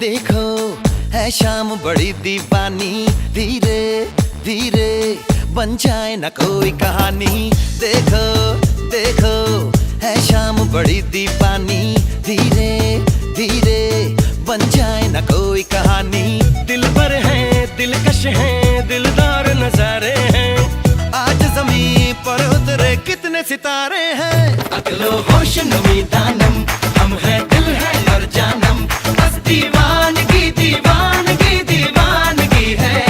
देखो है शाम बड़ी दीवानी, धीरे धीरे बन जाए न कोई कहानी। देखो देखो है शाम बड़ी दीवानी, धीरे धीरे बन जाए न कोई कहानी। दिल पर है दिलकश है दिलदार नजारे हैं, आज जमीन पर उतरे कितने सितारे हैं। अकलो होश नमी दानम, हम है दिल है और जानम, बस दीवानगी दीवानगी दीवानगी है।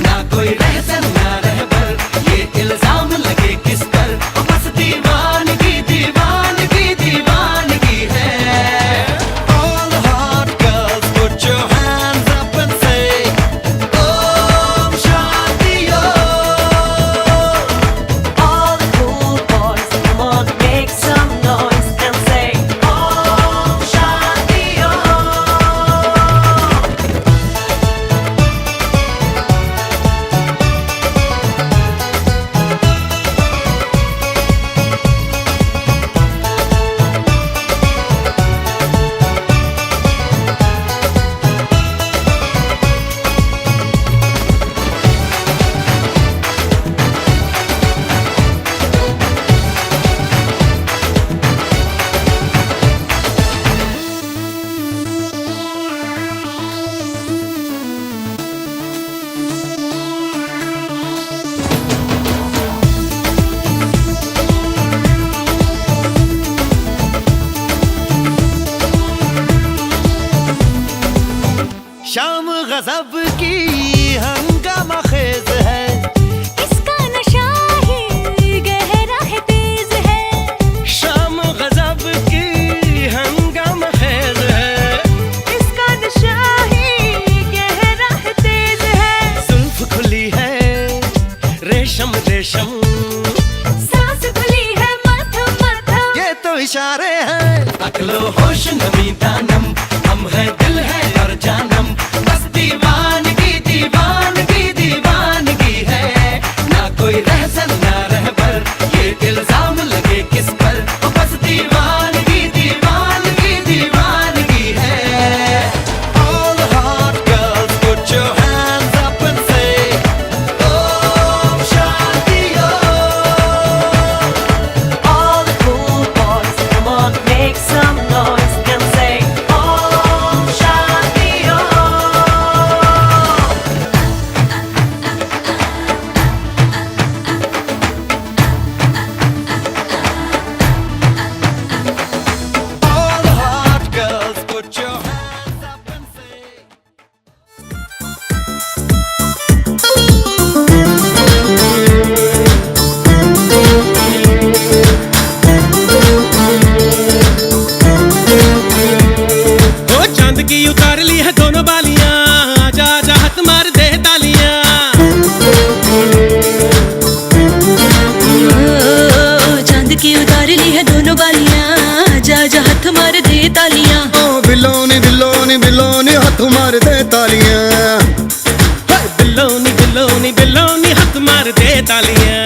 ना कोई रहसन ना रहबर, ये इल्जाम लगे किस पर, बस दीवानगी दीवानगी दीवानगी है। All the hot girls put your hands up and say Om Shanti Om। All the cool boys, come on, make some noise and say Om Shanti Om। शाम गजब की हंगामा खेज है, इसका नशा ही गहरा है तेज है। शाम गजब की हंगामा खेज है, इसका नशा ही गहरा है तेज है। जुल्फ खुली है रेशम रेशम, सांस खुली है मथम मथम, ये तो इशारे हैं। अकलो होश नमी दानम, हम है दिल है और जानम, बस दीवानगी दीवानगी दीवानगी है। ना कोई रहसन ना रहबर, ये इल्जाम लगे किस पर, बस दीवानगी दीवानगी दीवानगी है। All the hot girls put your hands up and say Om Shanti Om। all the cool boys, come on, make some noise and say Om Shanti Om। All the hot girls put your hands up and say ओ चांद की उतार ली है दोनों बालियां, आजा आजा हाथ मार दे तालियां। चांद की उतार ली है दोनों बालियां, जा जा हाथ मार दे तालियां। ओ बिलोनी बिलोनी बिलोनी हाथ मार दे तालियां। बिल्लोनी बिल्लोनी बिल्लोनी हाथ मार दे तालियां।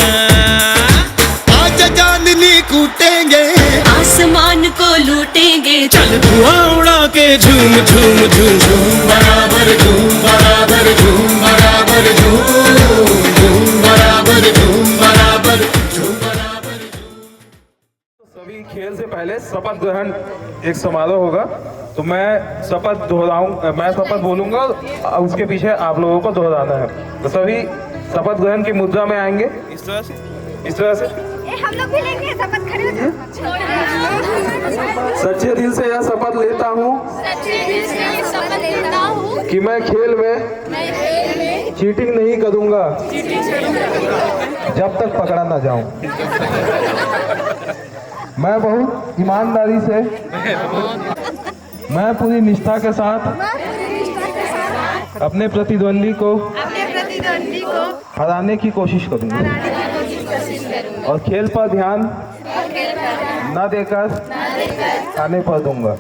आज चांदनी कूटेंगे, आसमान को लूटेंगे, चल धुआं उड़ा के झूम झूम झूम झूम बराबर झूम बराबर झूम बराबर झूम झूम बराबर झूम बराबर झूम बराबर। सभी खेल से पहले शपथ ग्रहण एक समारोह होगा, तो मैं शपथ दोहराऊं, मैं शपथ बोलूंगा और उसके पीछे आप लोगों को दोहराना है। तो सभी शपथ ग्रहण की मुद्रा में आएंगे इस तरह से, इस तरह से। हम लोग भी लेंगे शपथ, खड़े हो जाओ। सच्चे दिल से यह शपथ लेता हूँ कि मैं खेल में चीटिंग नहीं करूँगा जब तक पकड़ा ना जाऊं। मैं बहुत ईमानदारी से, मैं पूरी निष्ठा के साथ अपने प्रतिद्वंदी को हराने की कोशिश करूंगा और खेल पर ध्यान न देकर खाने पर दूंगा,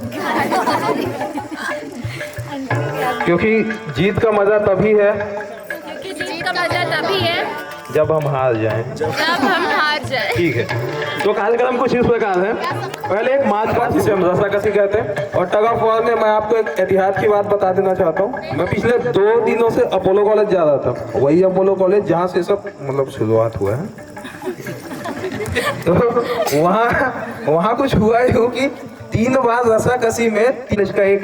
क्योंकि जीत का मजा तभी है जब हम हार जाएं। जब हम हार जाए। ठीक है, तो कार्यक्रम कुछ इस प्रकार है। पहले एक मार्च पास्ट जिसे हम रस्साकसी कहते हैं, और टग ऑफ वॉर में मैं आपको एक एहतियात की बात बता देना चाहता हूँ। मैं पिछले 2 दिनों से अपोलो कॉलेज जा रहा था, वही अपोलो कॉलेज जहाँ से सब मतलब शुरुआत हुआ है। तो वहाँ कुछ हुआ यूँ कि 3 बार रस्साकसी में का एक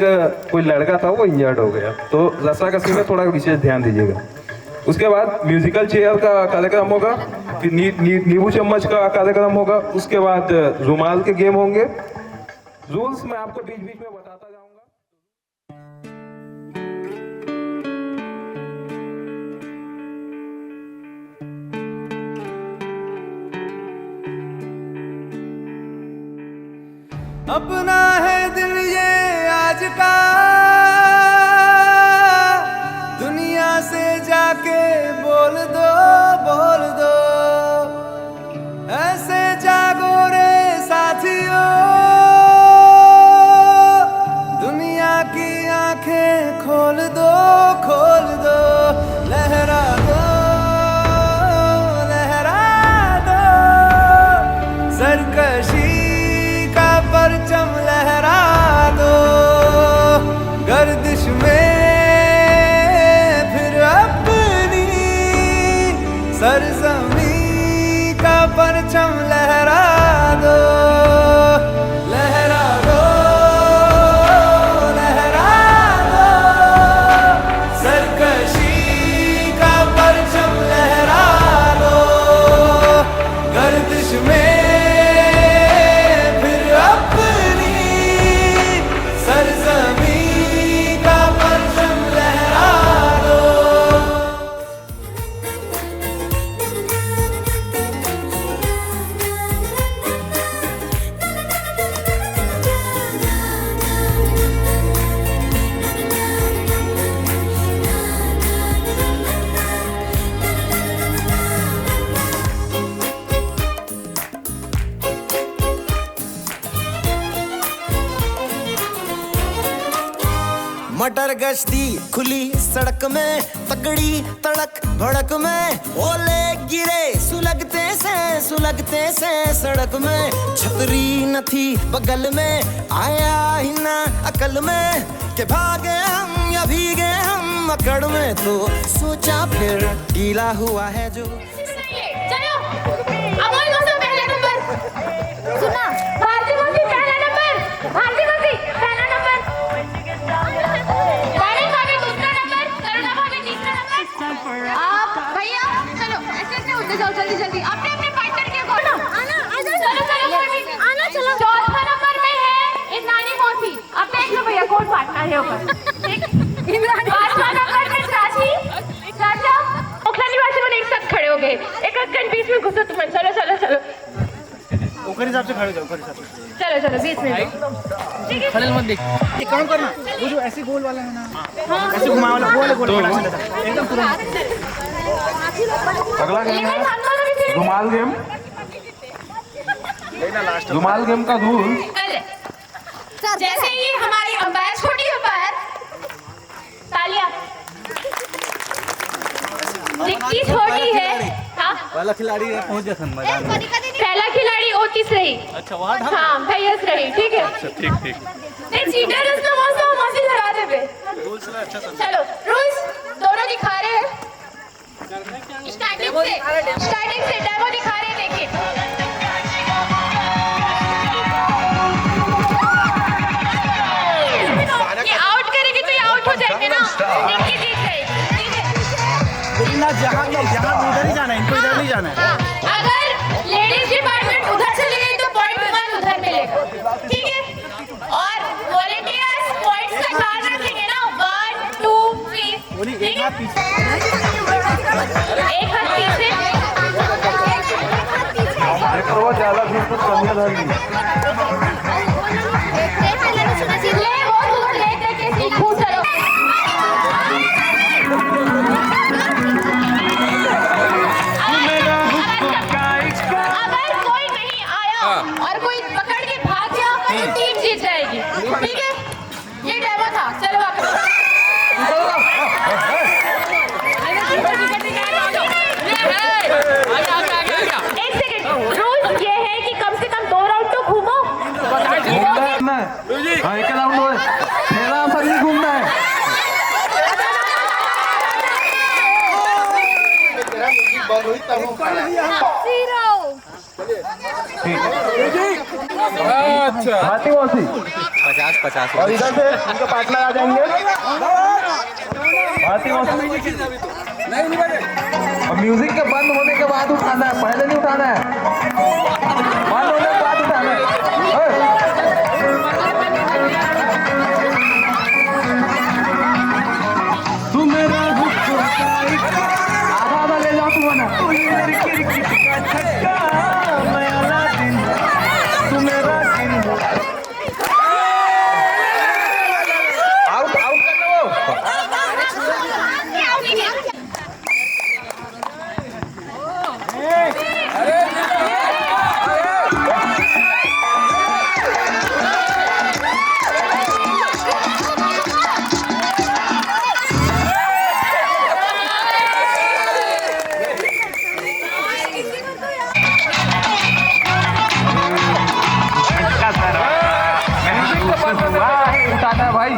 कोई लड़का था, वो इंजर्ड हो गया। तो रस्साकसी में थोड़ा विशेष ध्यान दीजिएगा। उसके बाद म्यूजिकल चेयर का कार्यक्रम होगा, फिर नींबू चम्मच का कार्यक्रम होगा, उसके बाद रुमाल के गेम होंगे। रूल्स मैं आपको बीच बीच में बताता जाऊंगा। अपना है दिल ये आज का, दुनिया से जाके बोल दो, बोल दो। ऐसे जागो रे साथियों, दुनिया की आंखें खोल दो, खोल दो। लहरा दो, लहरा दो, सरकशी का परचम लहरा दो। गर्दिश में फिर अपनी सरजमी का परचम लहरा दो, लहरा दो, लहरा दो। सरकशी का परचम लहरा दो। गर्दिश में मटर गश्ती खुली सड़क में, तगड़ी तड़क भड़क में। ओले गिरे सुलगते से सड़क में। छतरी न थी बगल में, आया ही ना अकल में कि भागे हम या भीगे हम अकड़ में। तो सोचा फिर ढीला हुआ है जो। चलो अमोल मौसम पहला नंबर, सुना भारती मोदी पहला नंबर, भारती मोदी पहला नंबर, तारीख भाभी दूसरा नंबर, करुणा भाभी तीसरा नंबर। आप भैया चलो ऐसे होते जाओ, जल्दी जल्दी अपने अपने पार्टनर के बोलो। आना चलो चलो आना चलो। चौथा नंबर में है इंद्राणी मौसी, अब देख लो भैया कौन पार्टनर है ऊपर। ठीक, 5वां नंबर में चाची चाचा ओखला निवासी बने एक साथ खड़े हो गए। एक बीच में घुसो तुम। चलो चलो चलो ऊपर हिसाब से खड़े जाओ, ऊपर हिसाब से। चलो चलो बीच में ठीक है। खड़े मत देख, एक काम करना, वो जो ऐसे गोल वाला है ना, ऐसे घुमा वाला वो वाला गोल वाला एकदम पूरा। अगला गेम है रुमाल गेम। रुमाल गेम का रूल जैसे ही हमारी अंपायर, छोटी अंपायर तालियां दिखती छोटी है। हाँ पहला खिलाड़ी पहुंच गया मैदान में। पहला खिलाड़ी ओतीस रही। अच्छा वहाँ था। हाँ भैया रही। ठीक है ठीक ठीक। नहीं चीटर उसका मौसम मौसी लगा दे बे। चलो रूल्स दोनों दिखा रहे हैं, स्टार्टिंग से डेमो दिखा रहे हैं। देखिए ये आउट करेगी तो ये आउट हो जाएंगे ना, इनकी जीत गई। ठीक है ना, जहाँ उधर ही जाना है, इनको इधर नहीं जाना है। हाँ, अगर लेडीज डिपार्टमेंट उधर चले गई तो पॉइंट वन उधर मिलेगा। ठीक है, और वॉलंटियर्स पॉइंट्स का ख्याल रखेंगे ना। 1 2 3 एक हाथ पीछे, एक हाथ पीछे। देखो ज्यादा भी कुछ कमियां नहीं। ले वो दूर ले करके सीखो। चलो अगर कोई नहीं आया और कोई पकड़ के भाग गया तो टीम जीत जाएगी। ठीक है, ये डेमो था। चलो वापस। हाँ एक राउंड हुए ठेला सर नहीं घूमना है अच्छा हाथी मौसी 50 और इधर से उनके पार्टनर आ जाएंगे हाथी मौसी और म्यूजिक के बंद होने के बाद उठाना है पहले नहीं उठाना है बंद होने के बाद उठाना है तू मेरा आधा आधा ले जाओ तू ना तू मेरा आउट आउट कर लो उठाना है भाई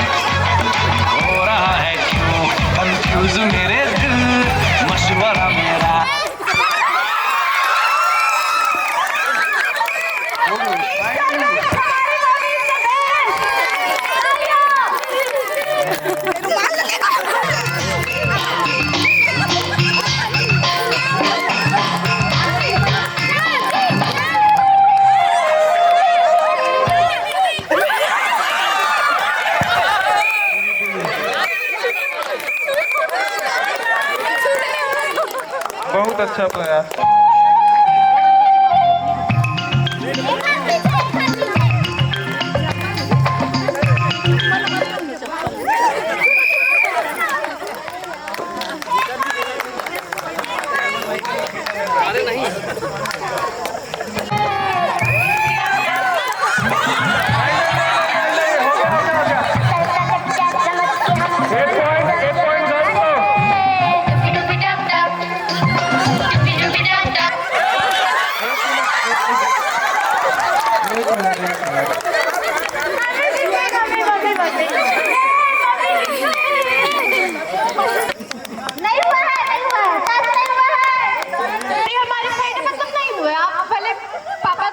हो रहा है क्यों कंफ्यूज मेरे दिल मशवरा मेरा बहुत अच्छा प्रयास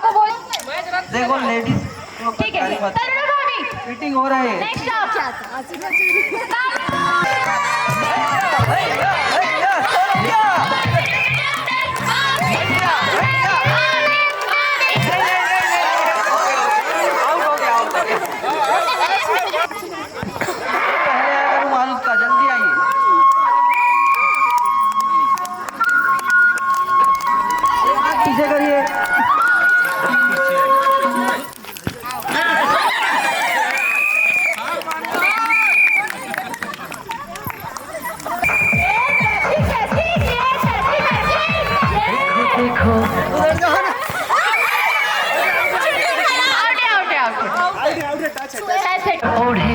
देखो लेडीज ठीक है तरुणा भाभी मीटिंग हो रहा है नेक्स्ट आप मालूम का जल्दी आइए पीछे करिए ओढ़े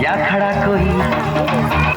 या खड़ा कोई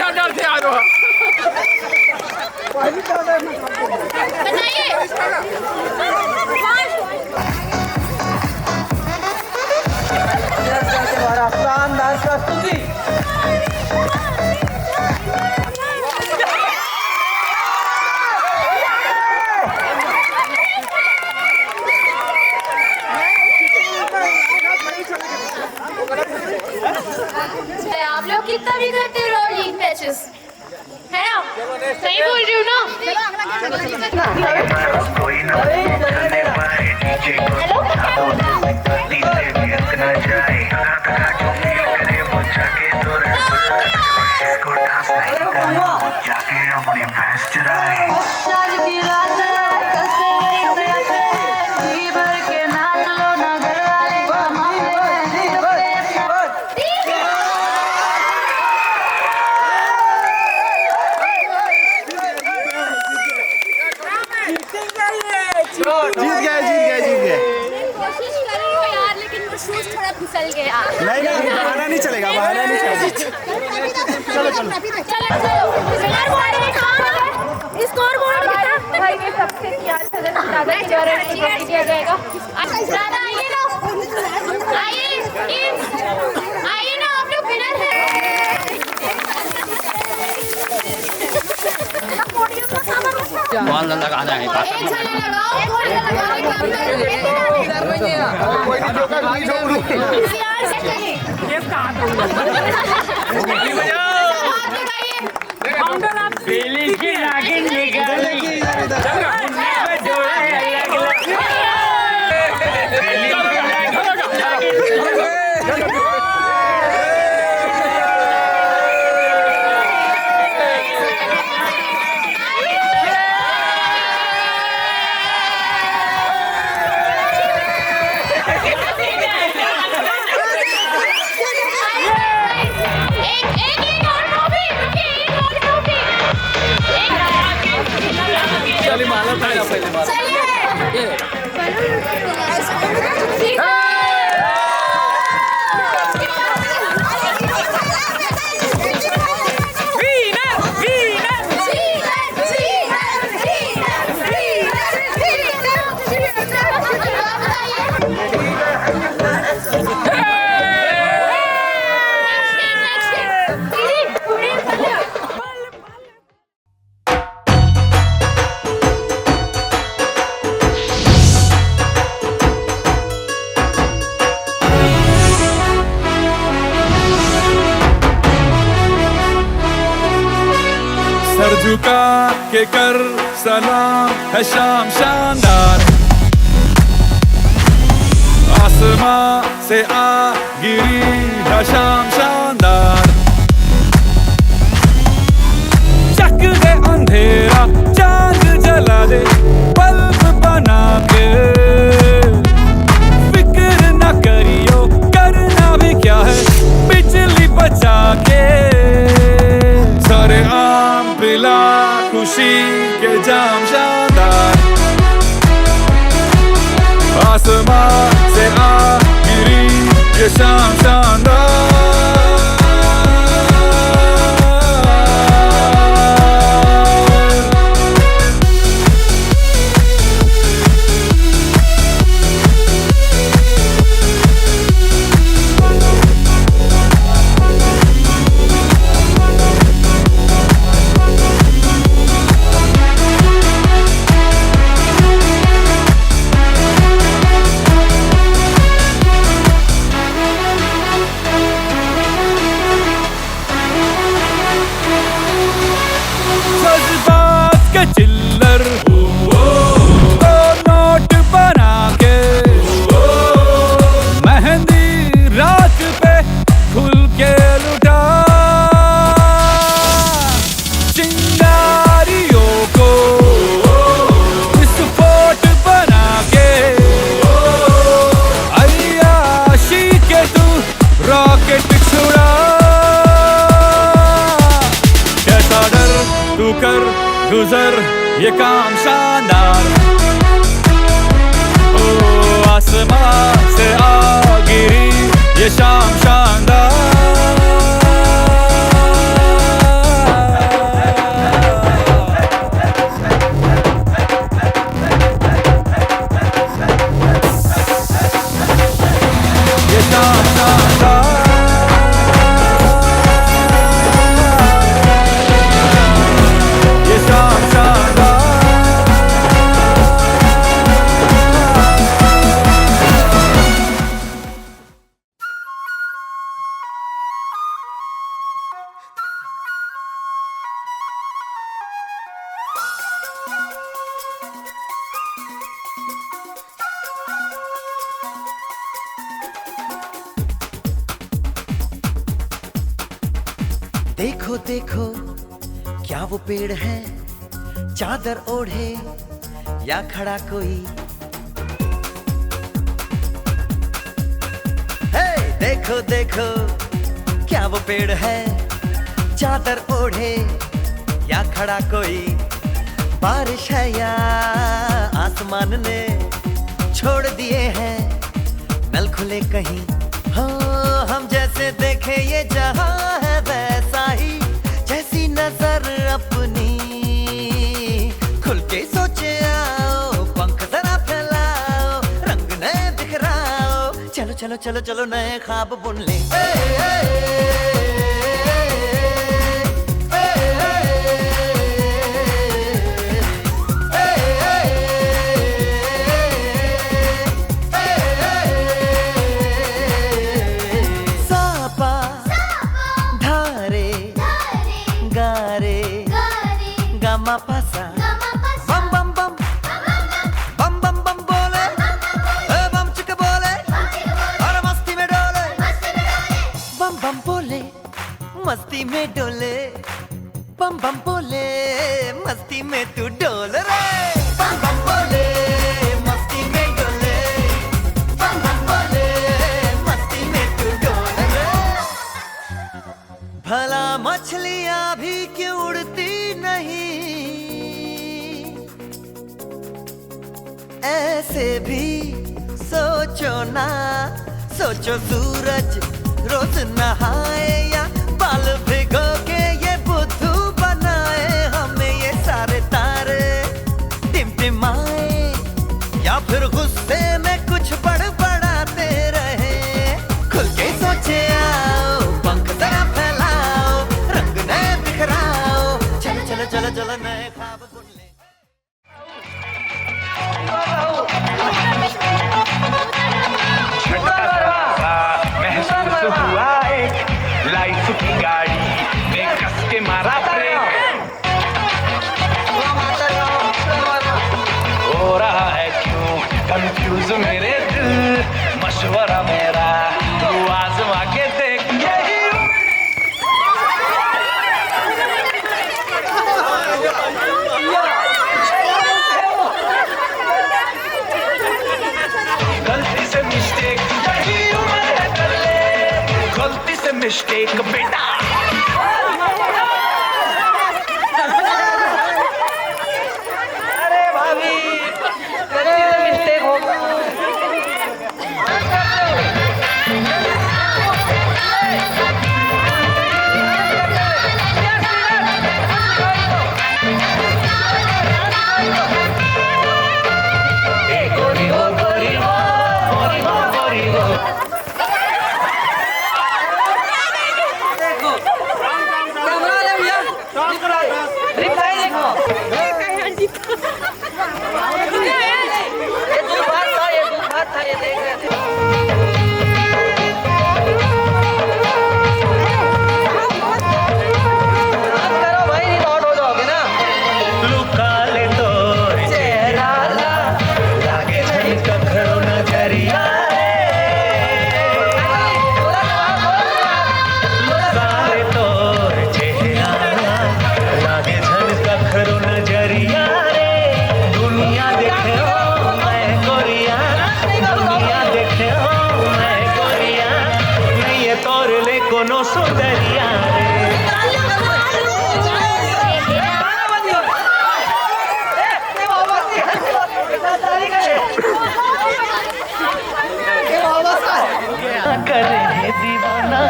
डर से आ रहा हूँ। शानदार प्रस्तुति। आप लोग कितना भी करते रहो लीग मैचेस, है ना? सही बोल रही हूँ ना? कोशिश कर रही हूँ यार, लेकिन वो शूज थोड़ा फिसल गया। नहीं बहाना नहीं चलेगा, बहाना नहीं चलेगा। स्कोर बोर्ड भाई ये सबसे प्यार से दिया जाएगा। दादा आइए ना, आइए ना, आप लोग विनर हैं। बॉल लगाना है। सर झुका के कर सलाम है शाम शानदार, आसमां से आ गिरी है शाम शानदार। चक दे अंधेरा चांद जला दे बल्ब बना के, फिक्र न करियो करना भी क्या है बिजली बचा के। सारे आम पिला खुशी के जाम शानदार, आसमां से आ गिरी ये शाम शानदार। चिल्लर तो नोट बना के, मेहंदी रात पे खुल के लुटा, चिंगारियों को विस्फोट बना के, अय्याशी के तू रॉकेट छुड़ा। कैसा डर तू कर गुजर ये काम शानदार, ओ आसमां से आ गिरी ये शाम शानदार। देखो देखो क्या वो पेड़ है, चादर ओढ़े या खड़ा कोई। हे देखो देखो क्या वो पेड़ है, चादर ओढ़े या खड़ा कोई। बारिश है या आसमान ने छोड़ दिए हैं नल खुले कहीं। हाँ हम जैसे देखे ये जहां है वैसा ही, जैसी नजर अपनी खुल के सोचे आओ, पंख जरा फैलाओ, रंग नए बिखराओ। चलो चलो चलो चलो नए ख्वाब बुन ले। पासा बम बम बम बम बम बम बोले, बम चिक बोले और मस्ती में डोले। बम बम बोले मस्ती में डोले, बम बम बोले मस्ती में तू डोल रे। बम बम बोले मस्ती में डोले, बम बम बोले मस्ती में तू डोल रे। भला मछलियां भी क्यों उड़ती नहीं, ऐसे भी सोचो ना। सोचो सूरज रोज नहाए या बाल भिगो के ये बुद्धू बनाए। हमें ये सारे तारे टिमटिमाए या फिर गुस्से में कुछ बड़बड़ाते रहे। खुल के सोचे आओ, पंख जरा फैलाओ, रंग नए बिखराओ। चलो चलो चलो चलो नए ख्वाब बुन ले। महसूस हुआ एक लाइफ की गाड़ी में कस के मारा ब्रेक। हो रहा है क्यों कंफ्यूज मेरे दिल, मशवरा मेरा तू आजमा के देख। गलती से मिस्टेक गलती से मिस्टेक बेटा। अरे भाभी गलती से मिस्टेक हो करे दीवाना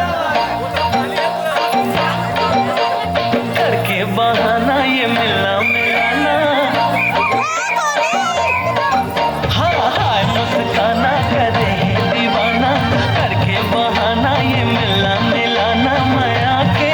करके बहाना, ये मिलना मिलाना। हाँ हाँ मुस्काना करे दीवाना करके बहाना, ये मिलना मिलाना। मैं आके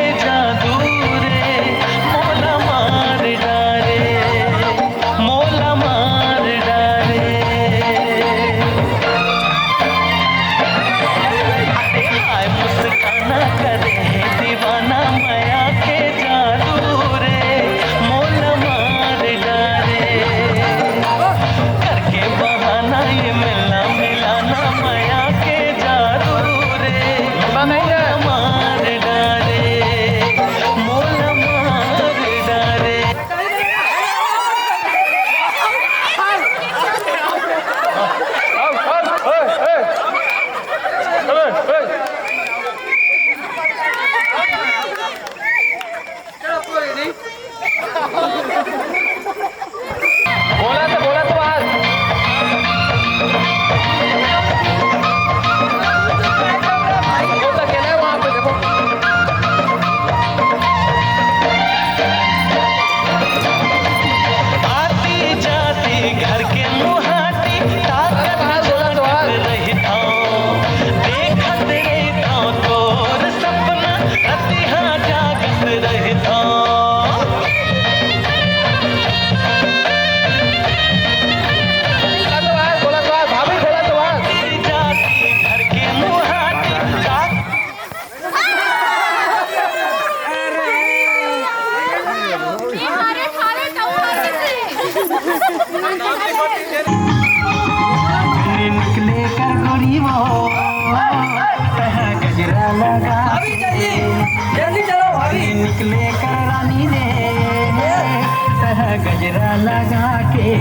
लगा के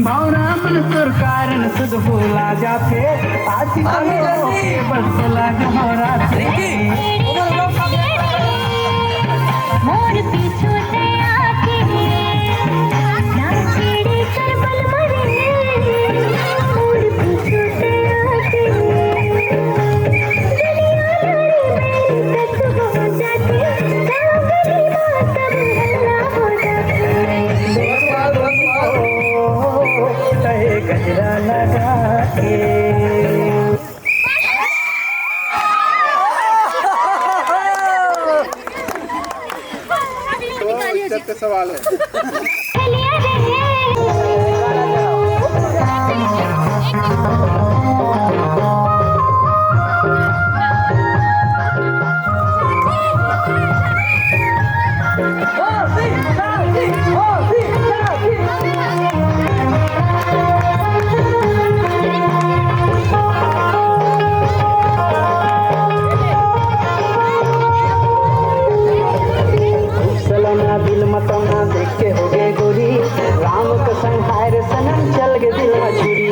भौरा मन सुर कारण सुध भूला जाते आज के बस लग भौरा मोर पीछू से आके ना छेड़े कर बल मरे मोर पीछू से आके दुनिया दारी मेरी सच हो जाती ना मेरी बात अब हल्ला हो जाती कहे गजरा लगा के सवाल है। सलाना दिल मतौना देख के हो गए गोरी राम का संहार सनम चल गए दिल मछुरी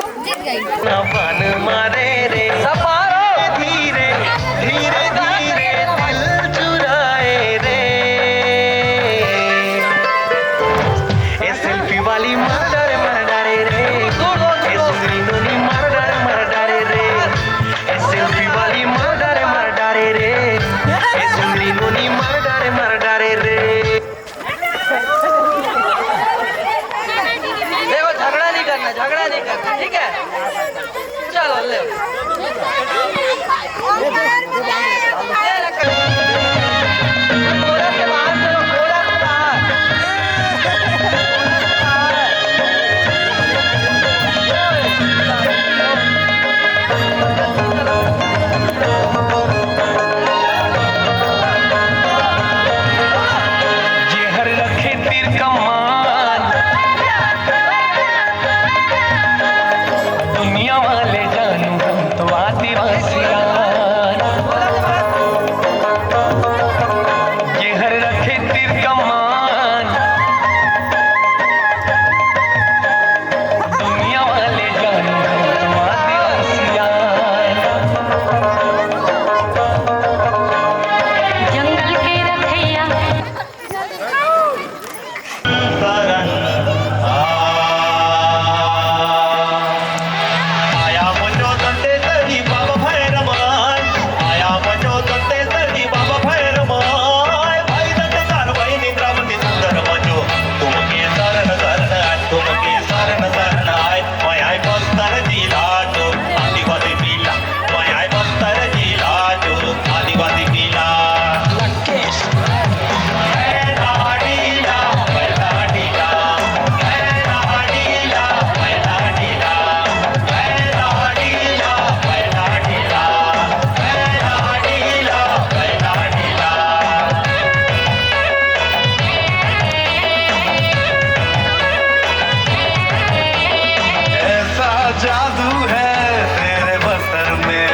बन मारे रे धीरे धीरे धीरे दिल चुराए रे ए सेल्फी वाली मर्डर मर्डरे रे ए सुंदरी नोनी मर्डर मर्डरे रे ए सेल्फी वाली मर्डर मर्डरे रे ए सुंदरी नोनी मर्डर मर्डरे रे देखो झगड़ा नहीं करना ठीक है चलो ले जादू है तेरे बसर में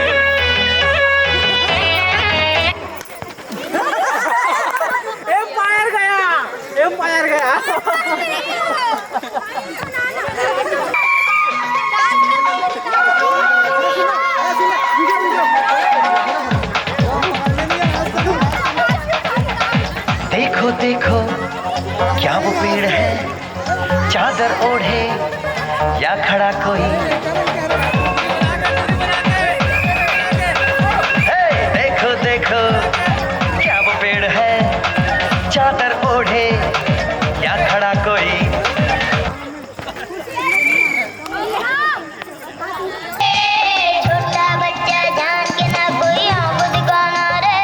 एम्पायर गया देखो देखो क्या वो पेड़ है चादर ओढ़े या खड़ा कोई देखो देखो क्या वो पेड़ है चादर ओढ़े या खड़ा कोई छोटा बच्चा जान के ना कोई आंख दिखाना रे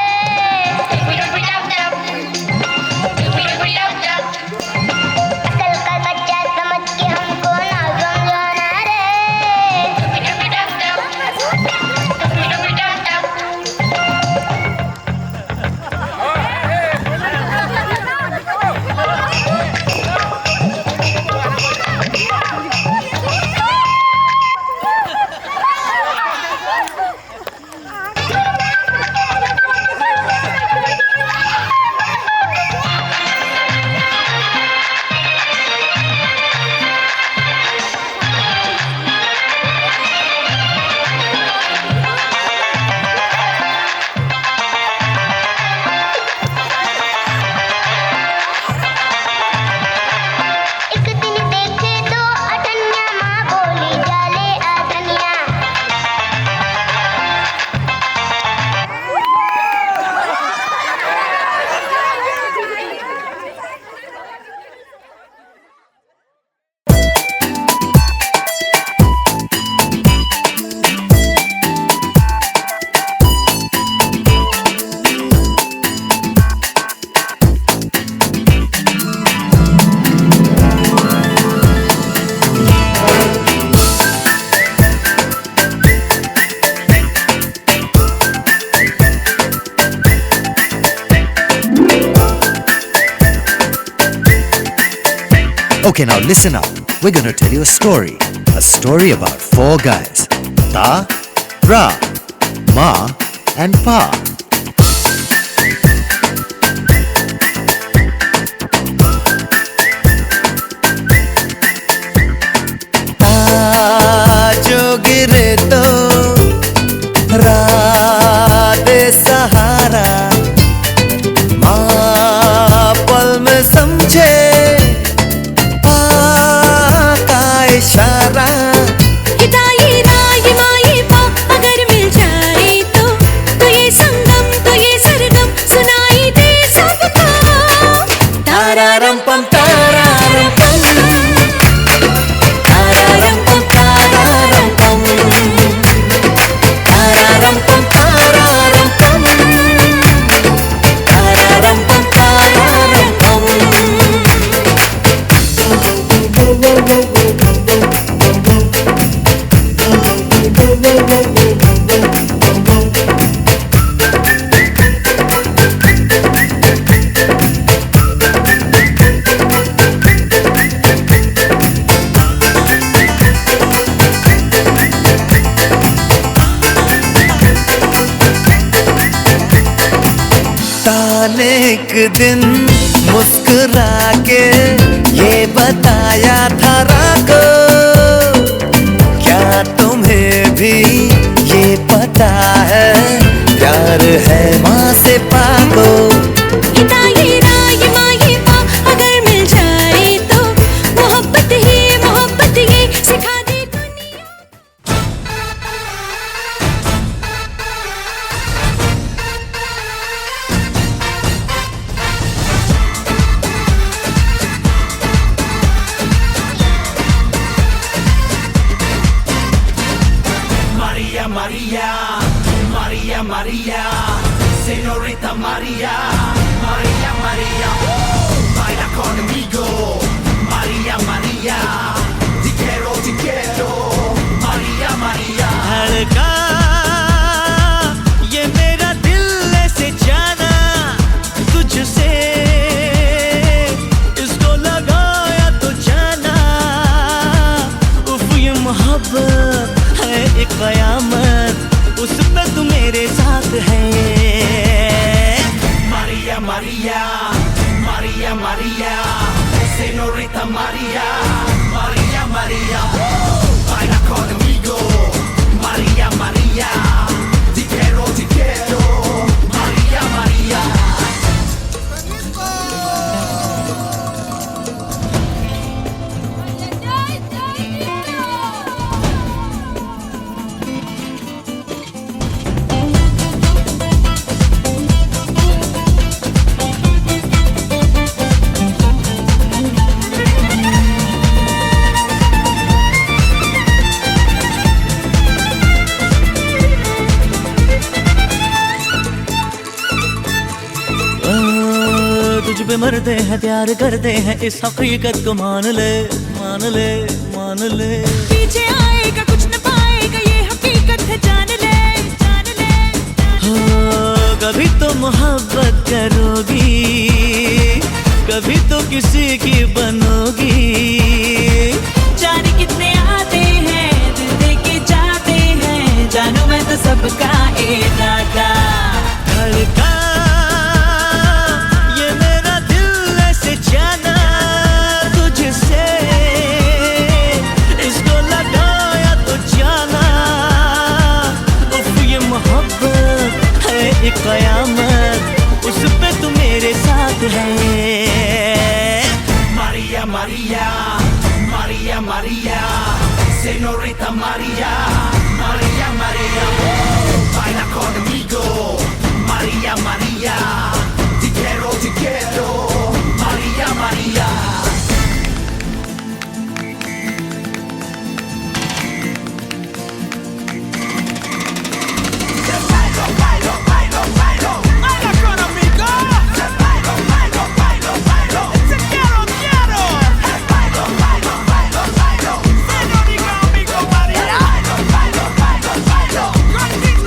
Okay, now listen up. We're gonna tell you a story. A story about 4 guys. Ta, Ra, Ma and Pa. जो गिरे तो राधे सहारा, माँ पल में समझे का इशारा। हिदाई राई माई पा अगर मिल जाए तो ये संगम तो ये सरगम सुनाई दे सबको। तारारम पम तारारम पम, तारारम पम तारारम पम, तारारम पम तारारम पम, तारारम पम तारारम पम। एक दिन मुस्कुरा के ये बताया था राको, क्या तुम्हें भी ये पता है प्यार है माँ से पाको। हिदाई राई माई पा अगर मिल जाए तो मोहब्बत ये सिखा दे दुनिया। Maria, Maria, Maria, Señorita Maria, Maria, Maria, baila conmigo, Maria, Maria, te quiero, Maria, Maria. धड़का ये मेरा दिल ऐसे जाना तुझसे, इसको लगाया तो जाना, उफ ये मोहब्बत है एक कयामत, उस पे तू मेरे साथ है। Maria, Maria, Maria, Maria, Señorita Maria, Maria, Maria, baila conmigo, Maria, Maria, te quiero, Maria, Maria. तुझ पे मरते हैं प्यार करते हैं, इस हकीकत को मान ले, मान ले, मान ले। पीछे आएगा कुछ न पाएगा ये हकीकत है, जान ले, जान ले, हो कभी तो मोहब्बत करोगी, कभी तो किसी की बनोगी। जाने कितने आते हैं दिल दे के जाते हैं, जानू मैं तो सबका इरादा। धड़का ये मेरा दिल ऐसे जाना तुझसे, इसको लगाया तो जाना, उफ ये मोहब्बत है एक कयामत, उस पे तू मेरे साथ है। Maria, Maria, Maria, Maria, Señorita Maria, Maria, Maria, baila conmigo, Maria, Maria, te quiero, Maria, Maria. Contigo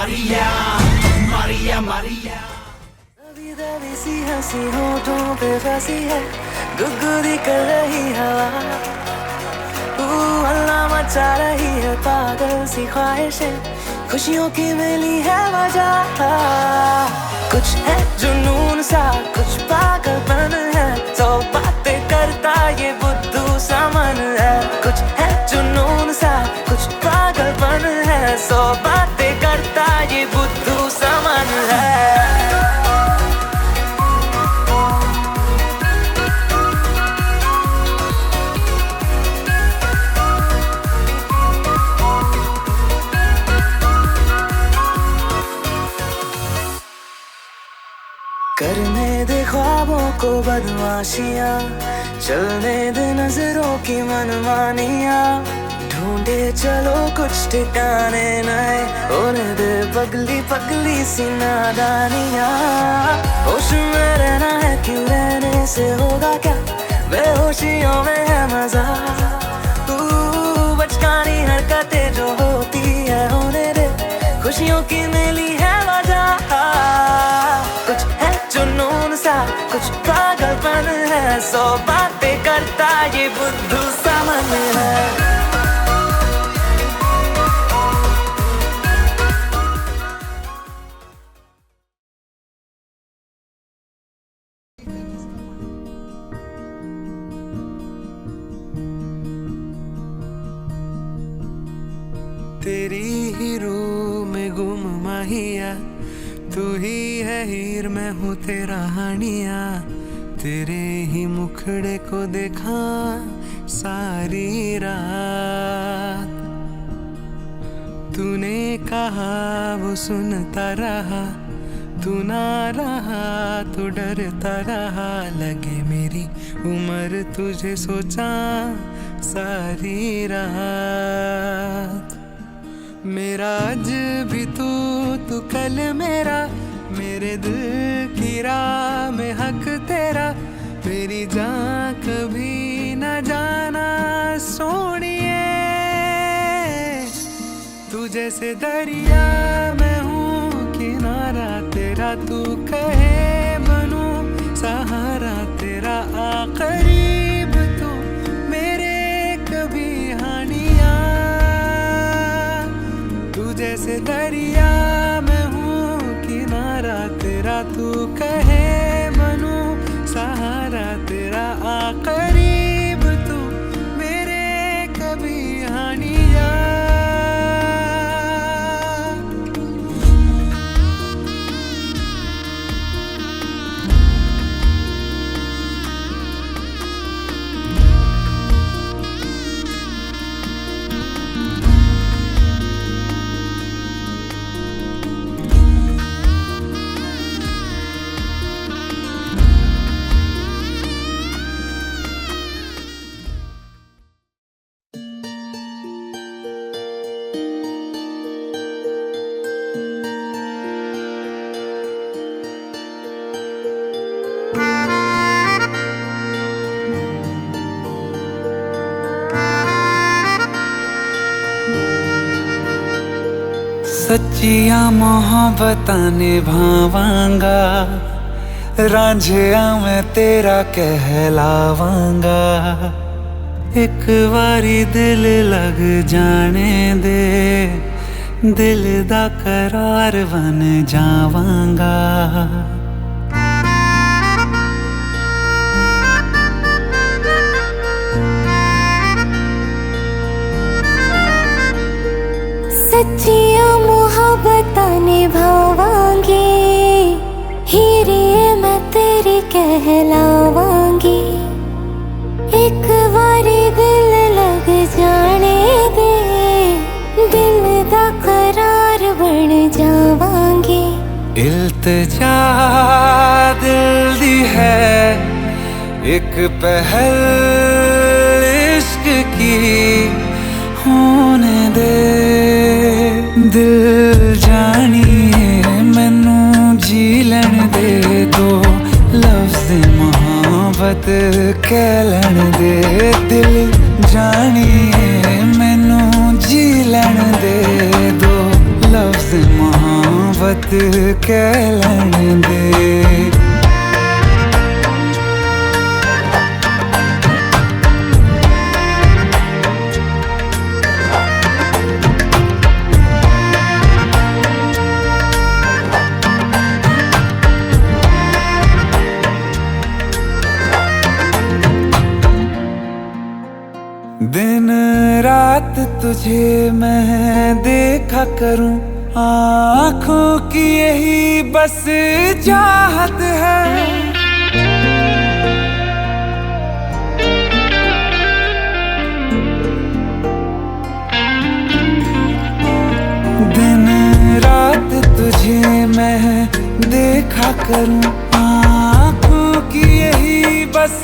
Maria, Maria, Maria. दबी दबी सी हंसी होठों पे फंसी है, गुदगुदी कर रही हवा, हल्ला मचा रही है पागल सी ख्वाहिशें, खुशियों की मिली है वजह। कुछ है जुनून सा, कुछ पागलपन है, सौ बातें करता ये बुद्धू सा मन है। कुछ है जुनून सा, कुछ पागलपन है, सौ बातें करता ये बुद्धू सा मन है। करने दे ख्वाबों को बदमाशियाँ, चलने दे नजरों की मनमानियाँ, ढूंढे चलो कुछ ठिकाने नए, होने दे पगली पगली सी नादानियाँ। होश में रहना है क्यों, रहने से होगा क्या, बेहोशियों में है मजा। बचकानी हरकतें जो होती है होने दे, खुशियों की मिली है वजह। कुछ है जुनून सा, कुछ पागलपन है, सौ बातें करता ये बुद्धू सा मन है। तेरी ही रूह में गुम माहिया, तू ही है हीर मैं हूँ तेरा हानिया। तेरे ही मुखड़े को देखा सारी रात, तूने कहा वो सुनता रहा, तू ना रहा तो डरता रहा। लगे मेरी उम्र तुझे सोचा सारी रात। मेरा आज भी तू कल मेरा, मेरे दिल की राह में हक तेरा। मेरी जान कभी न जाना सोनिए, तू जैसे दरिया मैं हूँ किनारा तेरा। तू कहे बनूं सहारा तेरा, करीब तू मेरे कभी हानिया। जैसे दरिया मैं हूँ किनारा तेरा, तू कहे बनूं सहारा तेरा। करीब तू मेरे कभी हानिया। सच्चिया मोहब्बतां निभावांगा, रांझिया मैं तेरा कहलावांगा। एक बारी दिल लग जाने दे, दिल दा करार बन जावांगा। सच्चिया मोहब्बतां निभावांगी, हीरे मैं तेरी कहलावांगी। एक बारी दिल लग जाने दे, दिल दा करार बन जावांगी। इल्तिजा दिल दी है एक पहल इश्क की, होने दे दिल जानिए मैनू जी लैन दे। दो लफ्ज़ मोहब्बत कह लैन दे, दिल जानिए मैनू जी लैन दे। दो लफ्ज़ मोहब्बत मोहब्बत कहलाने दे। दिन रात तुझे मैं देखा करूं, आँखों की यही बस चाहत है। दिन रात तुझे मैं देखा करूं, आँखों की यही बस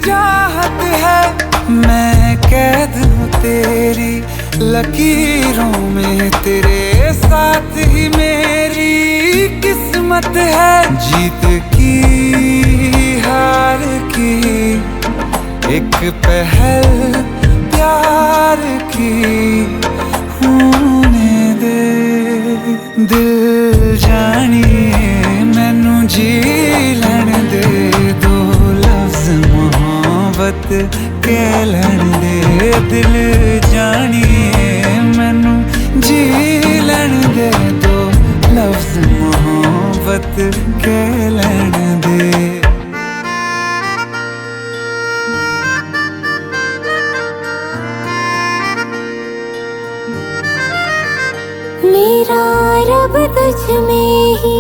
चाहत है। मैं कैद हूँ तेरी लकीरों में, तेरे साथ ही मेरी किस्मत है। जीत की हार की एक पहल प्यार की होने दे। दिल जानिए मैनू जी लैण दे, दो लफ्ज मोहब्बत कहलान दे। दिल जानिए मैनू जी लैण दे, दो लफ्ज मोहब्बत कहलान दे। मेरा रब तुझ में ही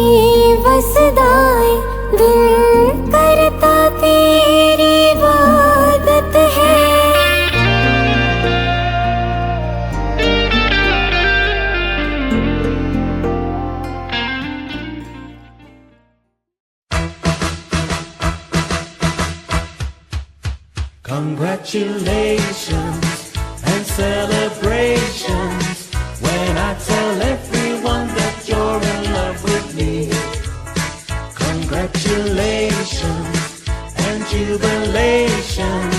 वसदा है, दिल करता तेरी इबादत है। Congratulations and celebrations when I tell everyone that you're in love with me. Congratulations and jubilations,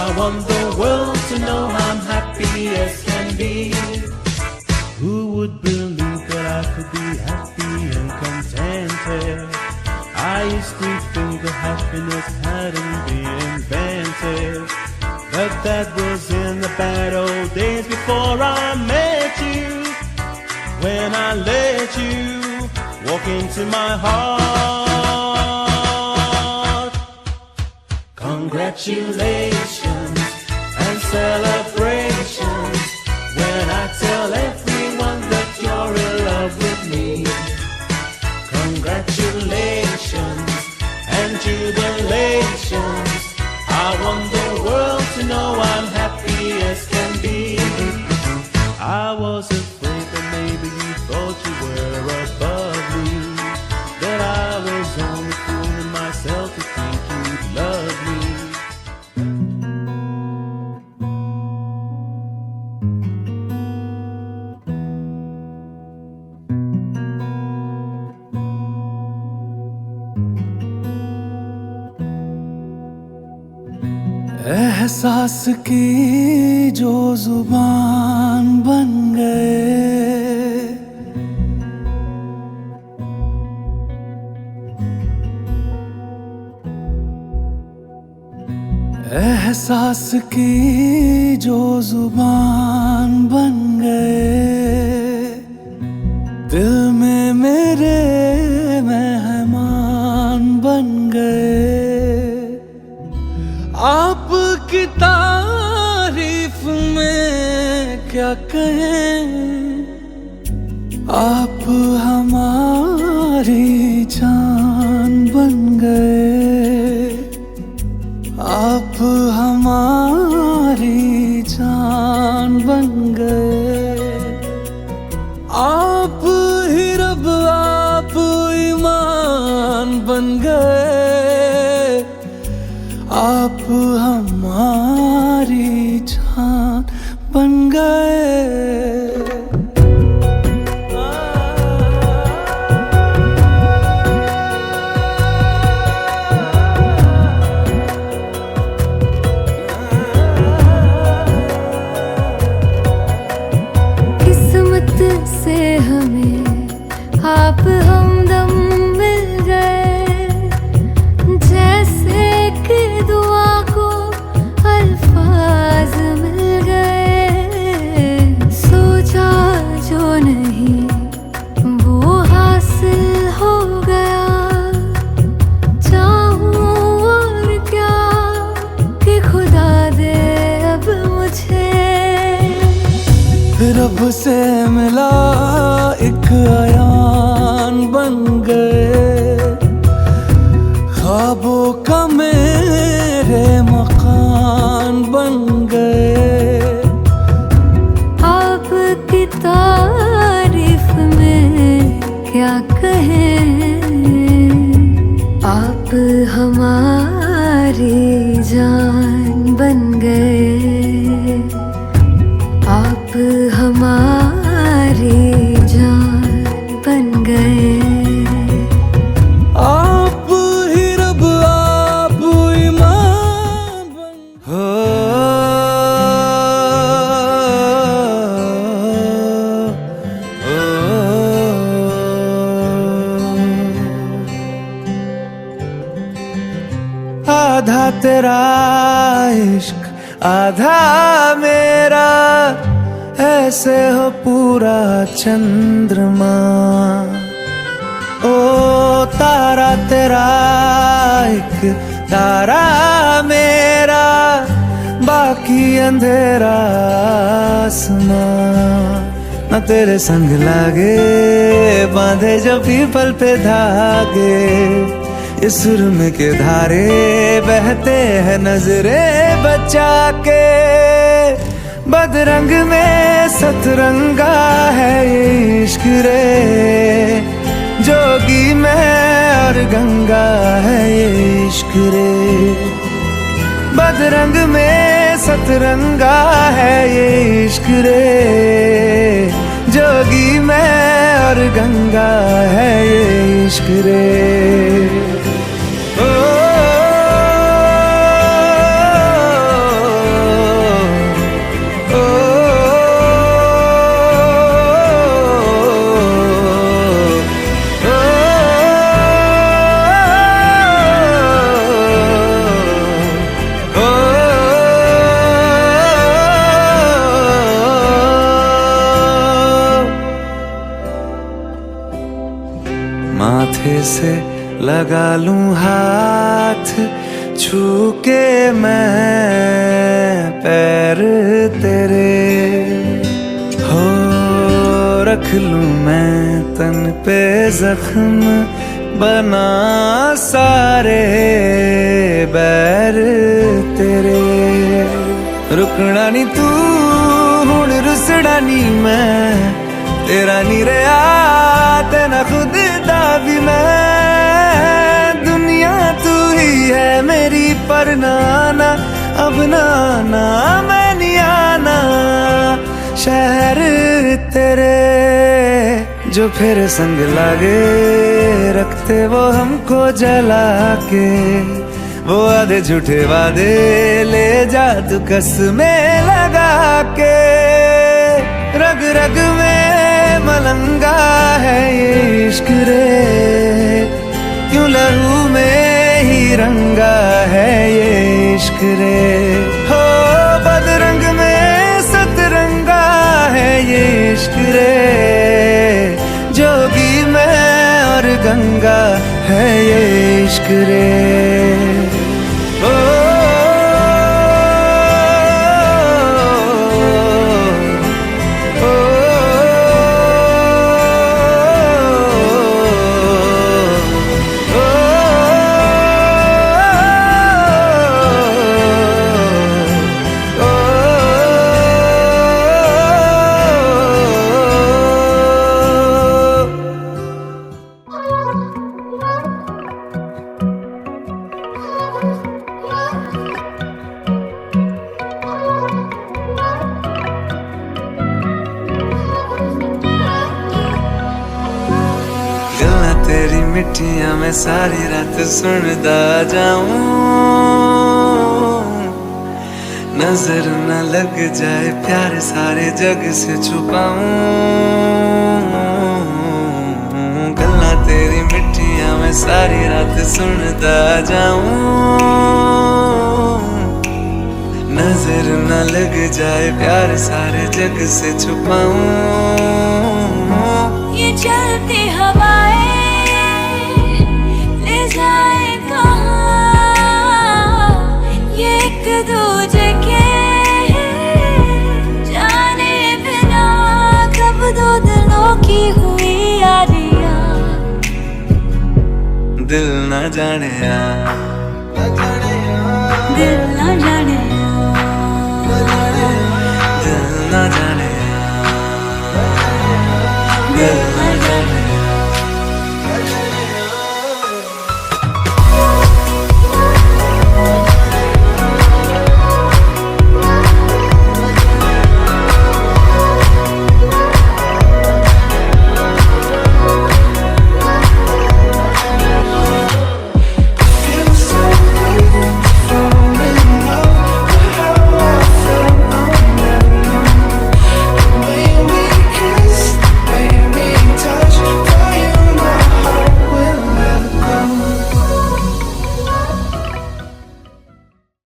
I want the world to know I'm happy as can be. Who would believe that I could be happy and contented? I used to think that happiness hadn't been invented, but that was in the bad old days before I met you. When I let you walk into my heart. Congratulations and celebrations when I tell everyone that you're in love with me. Congratulations and jubilations, I want the world to know I'm happy as can be. I was afraid that maybe you thought you were above me, that I was only fooling myself to think you'd love me. एहसास की जो जुबान बन गए, एहसास की जो जुबान बन गए, दिल में मेरे मेहमान बन गए। आपकी तारीफ में क्या कहें, आप हमारी जान बन गए, आप हमारी जान बन गए। आप ही रब आप ईमान बन गए, आप हमारी जान बन गए। किस्मत से हमें आप हमदम मिल गए, जैसे कि दुआ को अल्फाज मिल गए। सोचा जो नहीं वो हासिल हो गया, चाहूं और क्या कि खुदा दे अब मुझे। रब से मिला एक आयान बन गए, ख्वाबों का मेरे मकान बन गए। आपकी तारीफ में क्या कहें, आप हमारी जान बन गए, आप हमारी जान बन गए। आप ही रब आप ईमान बन हो। आधा तेरा इश्क आधा मेरा, ऐसे हो पूरा चंद्रमा। ओ तारा तेरा एक तारा मेरा, बाकी अंधेरा आसमां। न तेरे संग लागे बांधे जो पीपल पे धागे, इस सुरम के धारे बहते हैं नजरे बचा के। बदरंग में सतरंगा है ये इश्क रे, जोगी में और गंगा है ये इश्क रे। बदरंग में सतरंगा है ये इश्क रे, जोगी में और गंगा है ये इश्क रे। माथे से लगा लूं हाथ, छू के मैं पैर तेरे हो। रख लूं मैं तन पे जख्म, बना सारे बैर तेरे। रुकना नी तू हुण रुसड़ा नी मैं, तेरा नी रहा तेना खुद दा भी मैं। दुनिया तू ही है मेरी पर नाना, अब नाना मैं नहीं आना। शहर तेरे जो फिर संग लागे, रखते वो हमको जला के। वो आधे झूठे वादे ले जा तू कसमें लगा के। रग रग में मलंगा है ये इश्क रे, क्यों लहू में ही रंगा है ये इश्क रे। हो बदरंग में सतरंगा है ये इश्क रे, जोगी में और गंगा है ये इश्क रे। तेरी मिठियां मैं सारी रात सुनदा जाऊं, नजर न लग जाए प्यार सारे जग से छुपाऊं। सुनता जाऊं, नजर न लग जाए प्यार सारे जग से छुपाऊं। ये चलती हवाएं ले जाए कहाँ, ये एक दूजे के जाने बिना कब दो दिलों की हुई यारियां। दिल न जाने दिल न जाने दिल न जाने दिल न